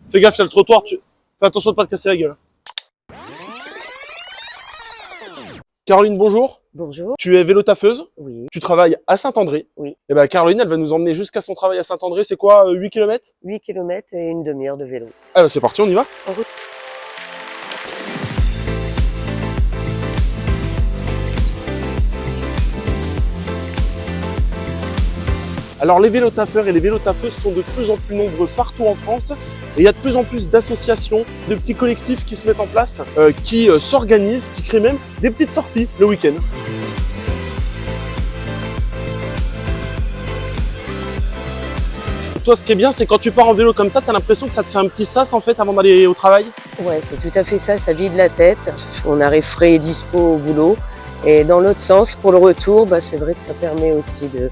Fais gaffe, il y a le trottoir, fais attention de pas te casser la gueule. Caroline, bonjour. Bonjour. Tu es vélo-taffeuse. Oui. Tu travailles à Saint-André. Oui. Et ben Caroline, elle va nous emmener jusqu'à son travail à Saint-André. C'est quoi, 8 km? 8 km et une demi-heure de vélo. Ah bah c'est parti, on y va. En route. Alors les vélo-taffeurs et les vélo-taffeuses sont de plus en plus nombreux partout en France. Et il y a de plus en plus d'associations, de petits collectifs qui se mettent en place, qui s'organisent, qui créent même des petites sorties le week-end. Toi, ce qui est bien, c'est quand tu pars en vélo comme ça, tu as l'impression que ça te fait un petit sas en fait avant d'aller au travail. Ouais, c'est tout à fait ça, ça vide la tête. On arrive frais et dispo au boulot. Et dans l'autre sens, pour le retour, c'est vrai que ça permet aussi de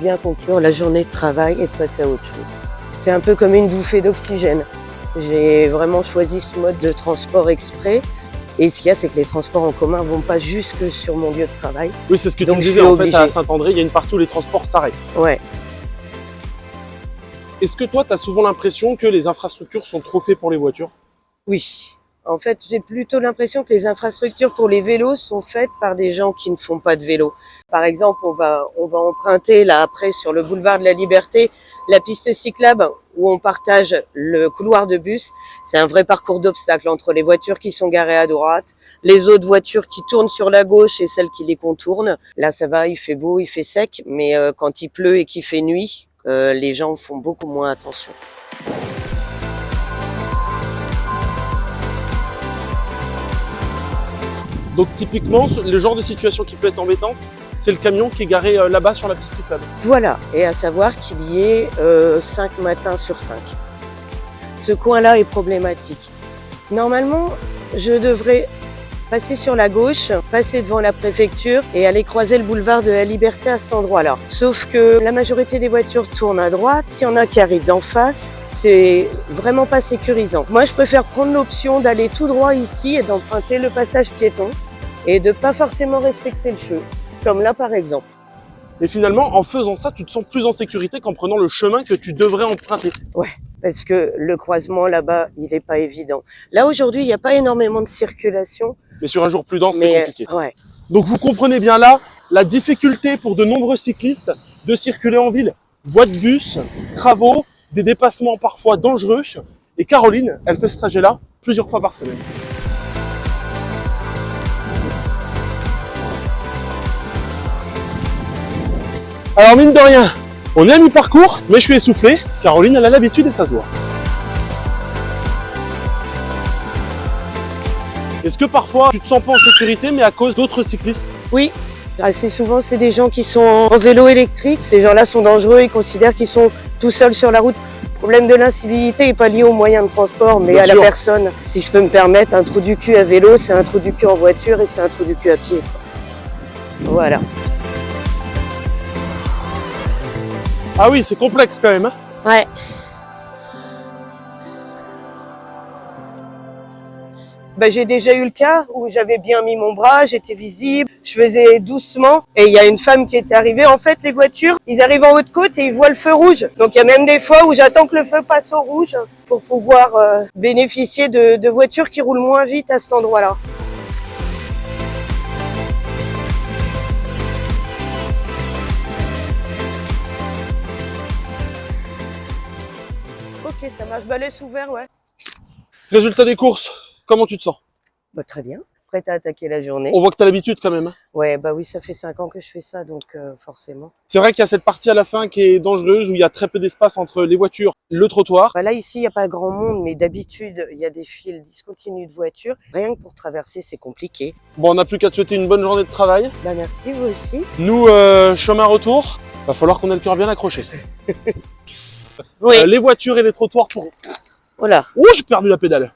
bien conclure la journée de travail et de passer à autre chose. C'est un peu comme une bouffée d'oxygène. J'ai vraiment choisi ce mode de transport exprès. Et ce qu'il y a, c'est que les transports en commun ne vont pas jusque sur mon lieu de travail. Oui, c'est ce que tu me disais, en fait, à Saint-André, il y a une partie où les transports s'arrêtent. Ouais. Est-ce que toi, tu as souvent l'impression que les infrastructures sont trop faites pour les voitures? Oui. En fait, j'ai plutôt l'impression que les infrastructures pour les vélos sont faites par des gens qui ne font pas de vélo. Par exemple, on va emprunter là après sur le boulevard de la Liberté la piste cyclable où on partage le couloir de bus. C'est un vrai parcours d'obstacles entre les voitures qui sont garées à droite, les autres voitures qui tournent sur la gauche et celles qui les contournent. Là, ça va, il fait beau, il fait sec, mais quand il pleut et qu'il fait nuit, les gens font beaucoup moins attention. Donc typiquement, le genre de situation qui peut être embêtante, c'est le camion qui est garé là-bas sur la piste cyclable. Voilà, et à savoir qu'il y ait 5 matins sur 5. Ce coin-là est problématique. Normalement, je devrais passer sur la gauche, passer devant la préfecture et aller croiser le boulevard de la Liberté à cet endroit-là. Sauf que la majorité des voitures tournent à droite, il y en a qui arrivent d'en face, c'est vraiment pas sécurisant. Moi, je préfère prendre l'option d'aller tout droit ici et d'emprunter le passage piéton et de pas forcément respecter le feu, comme là par exemple. Et finalement, en faisant ça, tu te sens plus en sécurité qu'en prenant le chemin que tu devrais emprunter. Ouais, parce que le croisement là-bas, il n'est pas évident. Là, aujourd'hui, il n'y a pas énormément de circulation. Mais sur un jour plus dense, c'est compliqué. Ouais. Donc vous comprenez bien là la difficulté pour de nombreux cyclistes de circuler en ville. Voies de bus, travaux, des dépassements parfois dangereux. Et Caroline, elle fait ce trajet-là plusieurs fois par semaine. Alors mine de rien, on est à mi-parcours, mais je suis essoufflé. Caroline, elle a l'habitude et ça se voit. Est-ce que parfois tu te sens pas en sécurité, mais à cause d'autres cyclistes? Oui, assez souvent c'est des gens qui sont en vélo électrique. Ces gens-là sont dangereux, ils considèrent qu'ils sont tout seuls sur la route. Le problème de l'incivilité n'est pas lié aux moyens de transport, mais à la personne. Si je peux me permettre, un trou du cul à vélo, c'est un trou du cul en voiture et c'est un trou du cul à pied. Voilà. Ah oui, c'est complexe quand même. Hein. Ouais. J'ai déjà eu le cas où j'avais bien mis mon bras, j'étais visible, je faisais doucement et il y a une femme qui était arrivée. En fait, les voitures, ils arrivent en haut de côte et ils voient le feu rouge. Donc il y a même des fois où j'attends que le feu passe au rouge pour pouvoir bénéficier de voitures qui roulent moins vite à cet endroit-là. Ok, ça marche. Laisse ouvert, ouais. Résultat des courses, comment tu te sens? Très bien. Prête à attaquer la journée. On voit que tu as l'habitude quand même. Hein. Ouais, oui, ça fait 5 ans que je fais ça, donc forcément. C'est vrai qu'il y a cette partie à la fin qui est dangereuse, où il y a très peu d'espace entre les voitures, le trottoir. Là, ici, il n'y a pas grand monde, mais d'habitude, il y a des fils discontinus de voitures. Rien que pour traverser, c'est compliqué. Bon, on n'a plus qu'à te souhaiter une bonne journée de travail. Merci, vous aussi. Nous, chemin retour, va falloir qu'on ait le cœur bien accroché. Oui. Les voitures et les trottoirs pour... Voilà. Ouh, j'ai perdu la pédale.